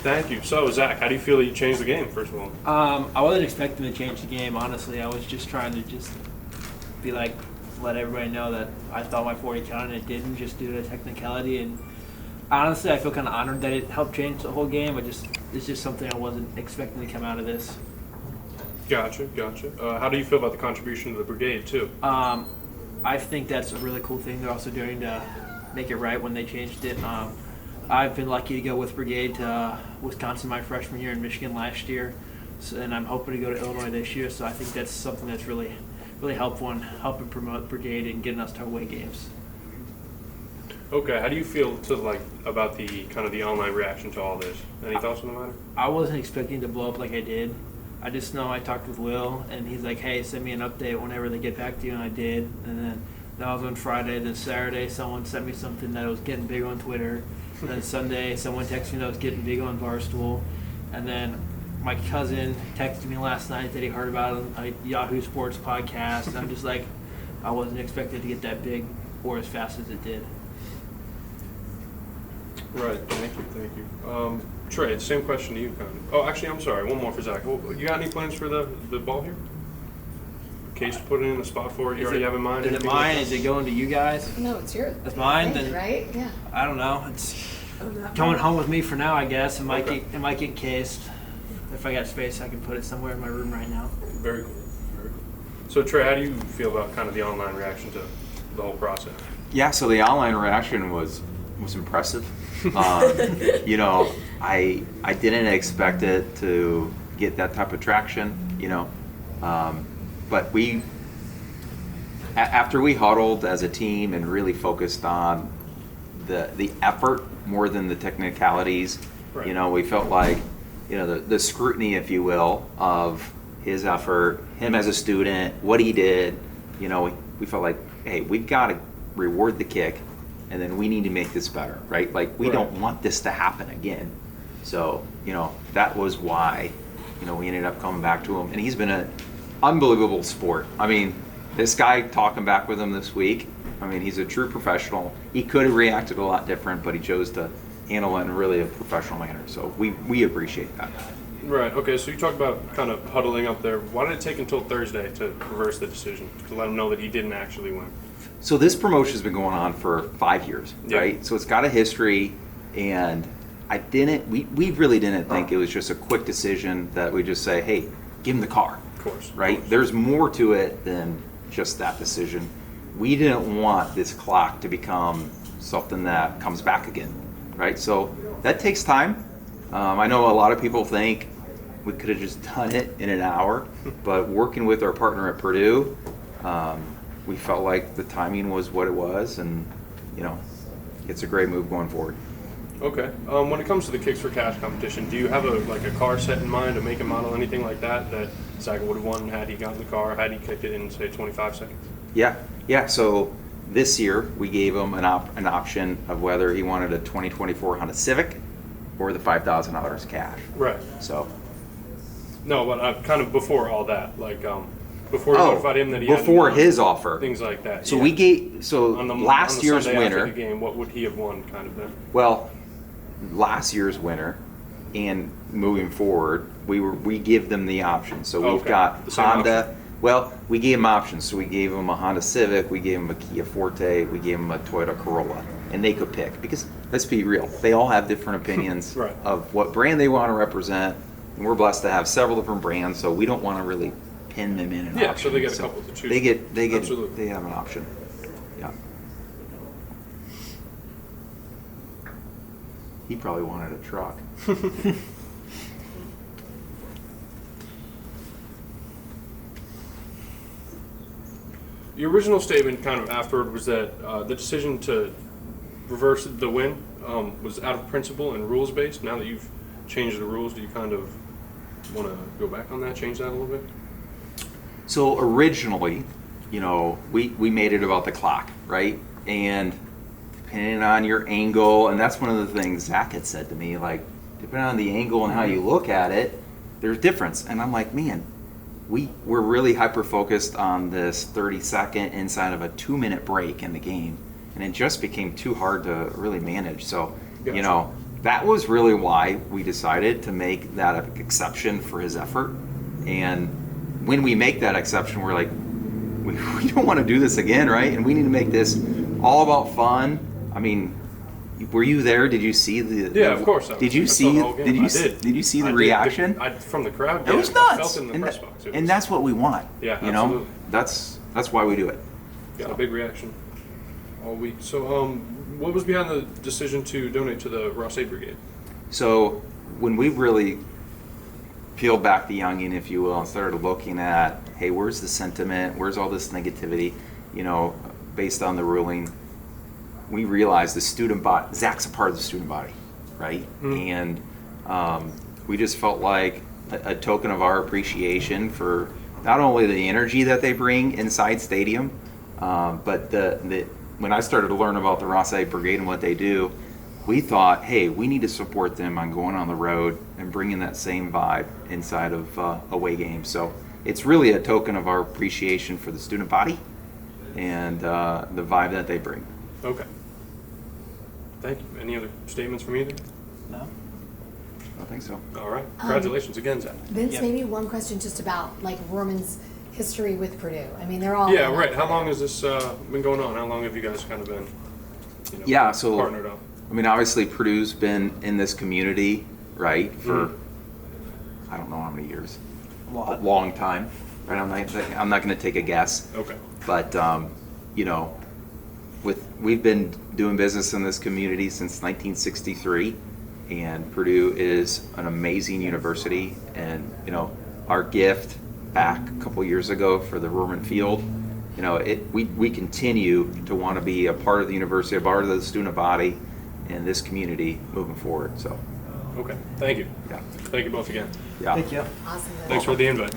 Thank you. So, Zach, how do you feel that you changed the game, first of all? I wasn't expecting to change the game, honestly. I was just trying to be like, let everybody know that I thought my 40 counted and it didn't, just due to technicality. And honestly, I feel kind of honored that it helped change the whole game. It's just something I wasn't expecting to come out of this. Gotcha. How do you feel about the contribution to the brigade, too? I think that's a really cool thing they're also doing to make it right when they changed it. I've been lucky to go with brigade to Wisconsin my freshman year and Michigan last year, and I'm hoping to go to Illinois this year. So I think that's something that's really helpful in helping promote brigade and getting us to away games. Okay, how do you feel about the kind of the online reaction to all this? Any thoughts on the matter? I wasn't expecting to blow up like I did. I just know I talked with Will, and he's like, hey, send me an update whenever they get back to you, and I did. And then that was on Friday. Then Saturday, someone sent me something that was getting big on Twitter. And then Sunday, someone texted me that was getting big on Barstool. And then my cousin texted me last night that he heard about it on a Yahoo Sports podcast. And I'm just like, I wasn't expecting to get that big or as fast as it did. Right, thank you. Trey, same question to you, kind of. Oh, actually, I'm sorry, one more for Zach. You got any plans for the ball here? In case to put it in a spot for it, you already have in mind? Is it mine? Is it going to you guys? No, it's yours. It's mine? Thing, then right? Yeah. I don't know. It's coming home with me for now, I guess. It might get cased. If I got space, I can put it somewhere in my room right now. Very cool. So, Trey, how do you feel about kind of the online reaction to the whole process? Yeah, so the online reaction was impressive. I didn't expect it to get that type of traction, but after we huddled as a team and really focused on the effort more than the technicalities, right. We felt like, the scrutiny, if you will, of his effort, him as a student, what he did, we felt like, hey, we've got to reward the kick, and then we need to make this better, right? Like, we don't want this to happen again. So, that was why, we ended up coming back to him. And he's been an unbelievable sport. I mean, this guy, talking back with him this week, he's a true professional. He could have reacted a lot different, but he chose to handle it in really a professional manner. So we appreciate that. Right, okay, so you talked about kind of huddling up there. Why did it take until Thursday to reverse the decision, to let him know that he didn't actually win? So this promotion's been going on for 5 years, right? So it's got a history, and we really didn't think it was just a quick decision that we just say, hey, give him the car. Of course. Right? There's more to it than just that decision. We didn't want this clock to become something that comes back again, right? So that takes time. I know a lot of people think we could have just done it in an hour, but working with our partner at Purdue, we felt like the timing was what it was, and it's a great move going forward. Okay. When it comes to the Kicks for Cash competition, do you have a car set in mind, a make and model, anything like that Zach would have won had he gotten the car, had he kicked it in, say, 25 seconds? Yeah. So this year we gave him an option of whether he wanted a 2024 Honda Civic or the $5,000 cash. Right. So. No, but kind of before all that, before you notified him that he before had his offer, things like that. So we gave last year's Sunday winner. After the game, what would he have won, kind of then? Well, last year's winner, and moving forward, we give them the option. So we've got the same Honda. option. Well, we gave them options. So we gave them a Honda Civic, we gave them a Kia Forte, we gave them a Toyota Corolla, and they could pick, because let's be real, they all have different opinions Right. of what brand they want to represent, and we're blessed to have several different brands, so we don't want to really pin them in an option. So they get a couple to choose. They get Absolutely. they have an option. Yeah. He probably wanted a truck. Your original statement kind of afterward was that the decision to reverse the win was out of principle and rules-based. Now that you've changed the rules, do you kind of want to go back on that, change that a little bit? So originally, we made it about the clock, right? And depending on your angle, and that's one of the things Zach had said to me, like, depending on the angle and how you look at it, there's difference. And I'm like, man, we're really hyper-focused on this 30-second inside of a 2-minute break in the game. And it just became too hard to really manage. So, Gotcha. that was really why we decided to make that an exception for his effort. And when we make that exception, we're like, we don't want to do this again, right? And we need to make this all about fun. I mean, were you there? Did you see the? Yeah, of course. Did you see? Did you see the reaction? From the crowd? It was I nuts. felt it in the press box. And that's what we want. Yeah, you absolutely. know, that's why we do it. Got a big reaction all week. So, what was behind the decision to donate to the Ross Aid Brigade? So when we really peeled back the onion, if you will, and started looking at, hey, where's the sentiment? Where's all this negativity? You know, based on the ruling, we realized the student body, Zach's a part of the student body, right? And we just felt like a token of our appreciation for not only the energy that they bring inside stadium, but when I started to learn about the Ross Aid Brigade and what they do, we thought, hey, we need to support them on going on the road and bringing that same vibe inside of away games. So it's really a token of our appreciation for the student body and the vibe that they bring. Okay. Thank you. Any other statements from either? No. I think so. All right. Congratulations again, Zach. Vince, Yep. maybe one question just about like Rohrman's history with Purdue. I mean, they're all Yeah, right. How long has this been going on? How long have you guys kind of been, Yeah, so partnered up? I mean, obviously Purdue's been in this community, right, for I don't know how many years. A lot. A long time, right? I'm not going to take a guess. Okay. But you know, we've been doing business in this community since 1963, and Purdue is an amazing university. And you know, our gift back a couple years ago for the Rohrman Field, you know, we continue to want to be a part of the university, a part of the student body, and this community moving forward. So, Okay. Thank you. yeah, Thank you both again. yeah. Thank you. awesome. Thanks for the invite.